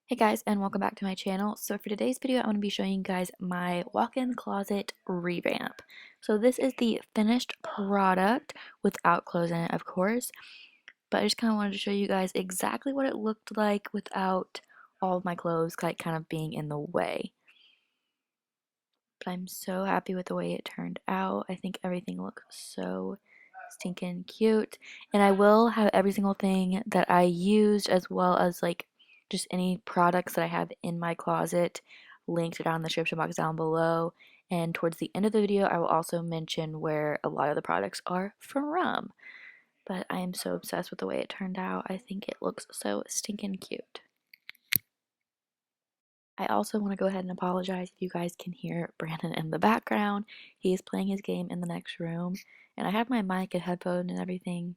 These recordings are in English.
Hey guys, and welcome back to my channel. So for today's video, I'm going to be showing you guys my walk-in closet revamp. So this is the finished product without clothes in it, of course, but I just kind of wanted to show you guys exactly what it looked like without all of my clothes like kind of being in the way. But I'm so happy with the way it turned out. I think everything looks so stinking cute, and I will have every single thing that I used as well as like just any products that I have in my closet linked down in the description box down below. And towards the end of the video, I will also mention where a lot of the products are from. But I am so obsessed with the way it turned out. I think it looks so stinking cute. I also want to go ahead and apologize if you guys can hear Brandon in the background. He is playing his game in the next room, and I have my mic and headphone and everything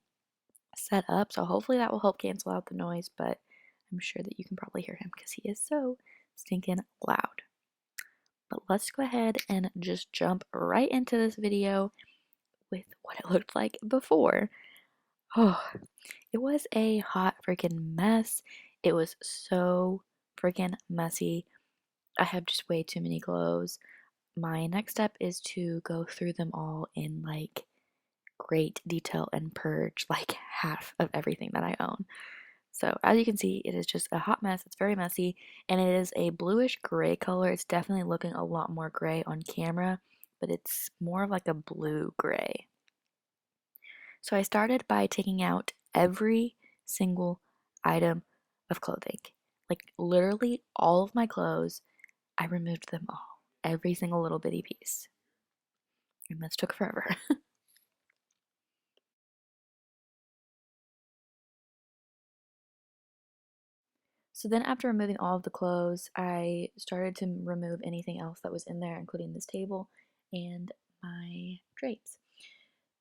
set up, so hopefully that will help cancel out the noise, but I'm sure that you can probably hear him because he is so stinking loud. But let's go ahead and just jump right into this video with what it looked like before. Oh, it was a hot freaking mess. It was so freaking messy. I have just way too many clothes. My next step is to go through them all in like great detail and purge like half of everything that I own. So as you can see, it is just a hot mess. It's very messy, and it is a bluish gray color. It's definitely looking a lot more gray on camera, but it's more of like a blue gray. So I started by taking out every single item of clothing. Like literally all of my clothes, I removed them all. Every single little bitty piece. And this took forever. So then after removing all of the clothes, I started to remove anything else that was in there, including this table and my drapes.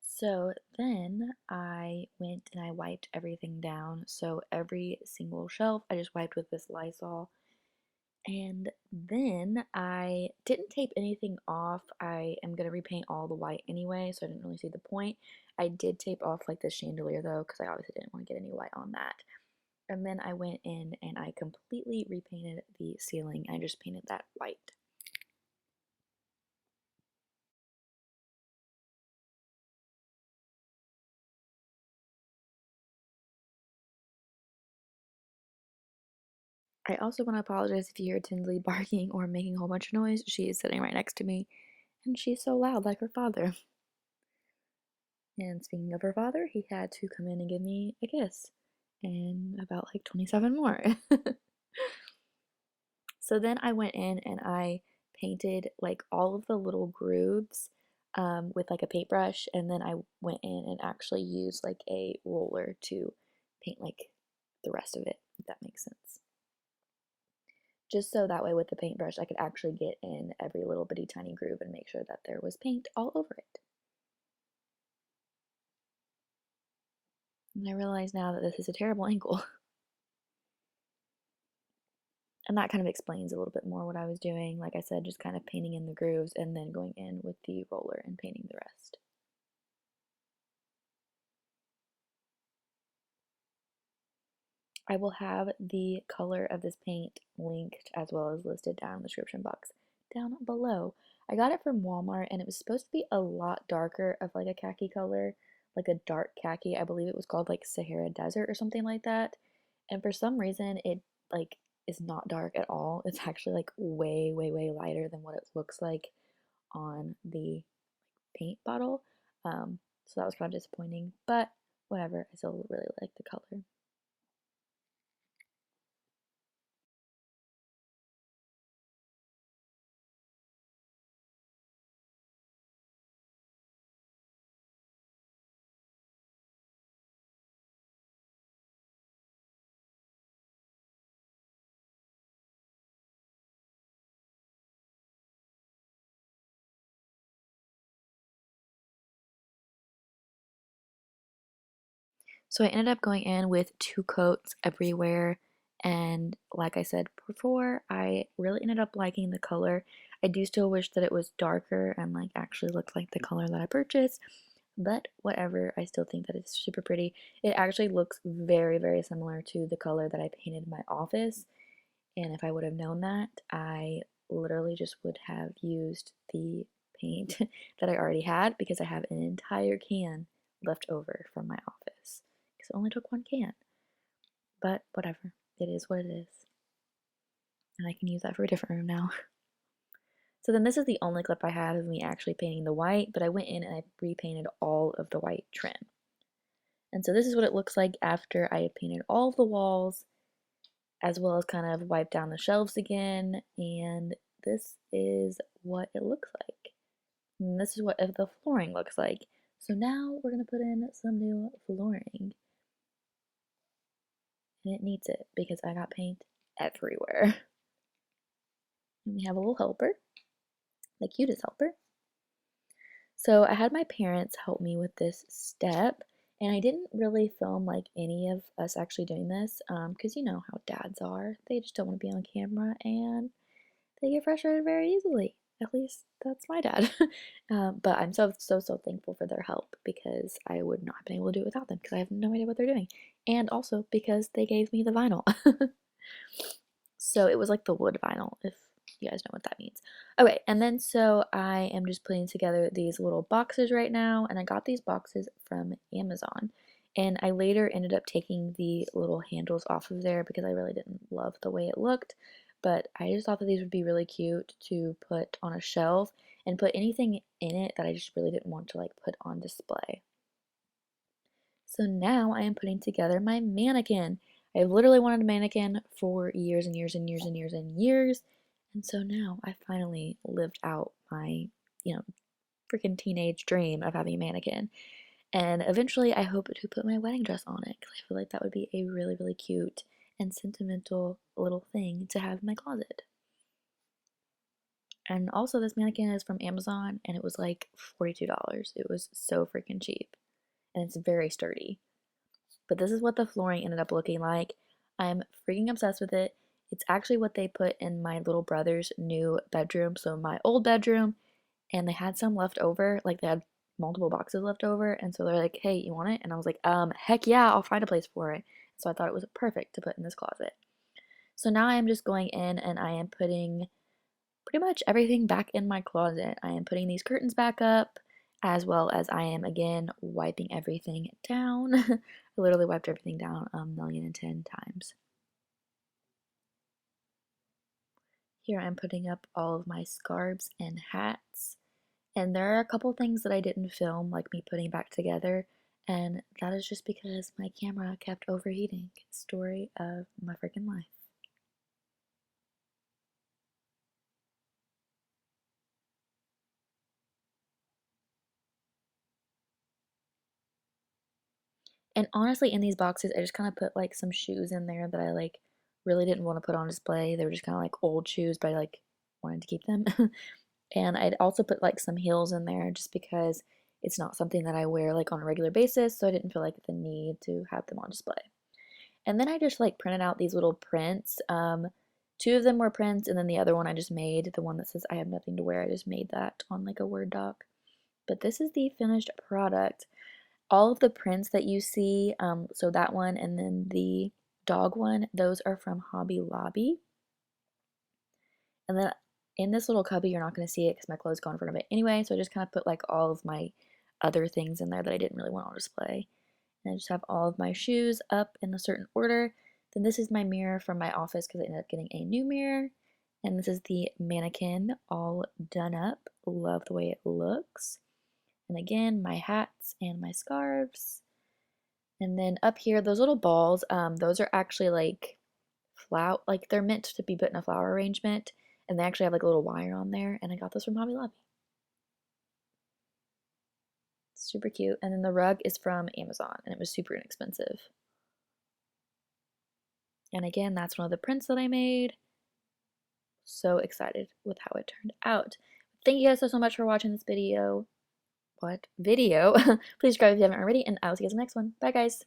So then I went and I wiped everything down. So every single shelf I just wiped with this Lysol. And then I didn't tape anything off. I am going to repaint all the white anyway, so I didn't really see the point. I did tape off like the chandelier though, because I obviously didn't want to get any white on that. And then I went in and I completely repainted the ceiling. I just painted that white. I also want to apologize if you hear Tinsley barking or making a whole bunch of noise. She is sitting right next to me, and she's so loud like her father. And speaking of her father, he had to come in and give me a kiss, and about like 27 more. So then I went in and I painted like all of the little grooves with like a paintbrush, and then I went in and actually used like a roller to paint like the rest of it, if that makes sense. Just so that way with the paintbrush I could actually get in every little bitty tiny groove and make sure that there was paint all over it. And I realize now that this is a terrible angle. And that kind of explains a little bit more what I was doing. Like I said, just kind of painting in the grooves and then going in with the roller and painting the rest. I will have the color of this paint linked as well as listed down in the description box down below. I got it from Walmart and it was supposed to be a lot darker of like a khaki color, like a dark khaki. I believe it was called like Sahara Desert or something like that. And for some reason it like is not dark at all. It's actually like way, way, way lighter than what it looks like on the paint bottle. So that was kind of disappointing, but whatever. I still really like the color. So I ended up going in with two coats everywhere, and like I said before, I really ended up liking the color. I do still wish that it was darker and like actually looked like the color that I purchased, but whatever, I still think that it's super pretty. It actually looks very, very similar to the color that I painted my office, And if I would have known that, I literally just would have used the paint that I already had because I have an entire can left over from my office because it only took one can. But whatever, it is what it is. And I can use that for a different room now. So then this is the only clip I have of me actually painting the white, but I went in and I repainted all of the white trim. And so this is what it looks like after I had painted all of the walls, as well as kind of wiped down the shelves again. And this is what it looks like. And this is what the flooring looks like. So now we're going to put in some new flooring. And it needs it because I got paint everywhere. And we have a little helper, the cutest helper. So I had my parents help me with this step, and I didn't really film like any of us actually doing this because you know how dads are. They just don't want to be on camera and they get frustrated very easily. At least that's my dad. But I'm so thankful for their help because I would not have been able to do it without them because I have no idea what they're doing. And also because they gave me the vinyl. So it was like the wood vinyl, if you guys know what that means. Okay, and then so I am just putting together these little boxes right now, and I got these boxes from Amazon. And I later ended up taking the little handles off of there because I really didn't love the way it looked. But I just thought that these would be really cute to put on a shelf and put anything in it that I just really didn't want to like put on display. So now I am putting together my mannequin. I've literally wanted a mannequin for years and years and years and years and years. And so now I finally lived out my, freaking teenage dream of having a mannequin. And eventually I hope to put my wedding dress on it because I feel like that would be a really, really cute and sentimental little thing to have in my closet. And also this mannequin is from Amazon and it was like $42. It was so freaking cheap. And it's very sturdy. But this is what the flooring ended up looking like. I'm freaking obsessed with it. It's actually what they put in my little brother's new bedroom. So my old bedroom, and they had some left over. Like they had multiple boxes left over. And so they're like, hey, you want it? And I was like, heck yeah, I'll find a place for it. So I thought it was perfect to put in this closet. So now I am just going in and I am putting pretty much everything back in my closet. I am putting these curtains back up, as well as I am again wiping everything down. I literally wiped everything down 1,010 times. Here I'm putting up all of my scarves and hats. And there are a couple things that I didn't film, like me putting back together, and that is just because my camera kept overheating. Story of my freaking life. And honestly, in these boxes, I just kind of put like some shoes in there that I like really didn't want to put on display. They were just kind of like old shoes, but I like wanted to keep them. And I'd also put like some heels in there just because it's not something that I wear like on a regular basis, so I didn't feel like the need to have them on display. And then I just like printed out these little prints. Two of them were prints, and then the other one I just made, the one that says I have nothing to wear. I just made that on like a Word doc. But this is the finished product. All of the prints that you see, so that one and then the dog one, those are from Hobby Lobby. And then in this little cubby, you're not going to see it because my clothes go in front of it anyway. So I just kind of put like all of my other things in there that I didn't really want on display. And I just have all of my shoes up in a certain order. Then this is my mirror from my office because I ended up getting a new mirror. And this is the mannequin all done up. Love the way it looks. And again, my hats and my scarves. And then up here, those little balls, those are actually like like they're meant to be put in a flower arrangement. And they actually have like a little wire on there. And I got this from Hobby Lobby. Super cute. And then the rug is from Amazon and it was super inexpensive. And again, that's one of the prints that I made. So excited with how it turned out. Thank you guys so much for watching this video. What? Video? Please subscribe if you haven't already, and I'll see you guys in the next one. Bye, guys.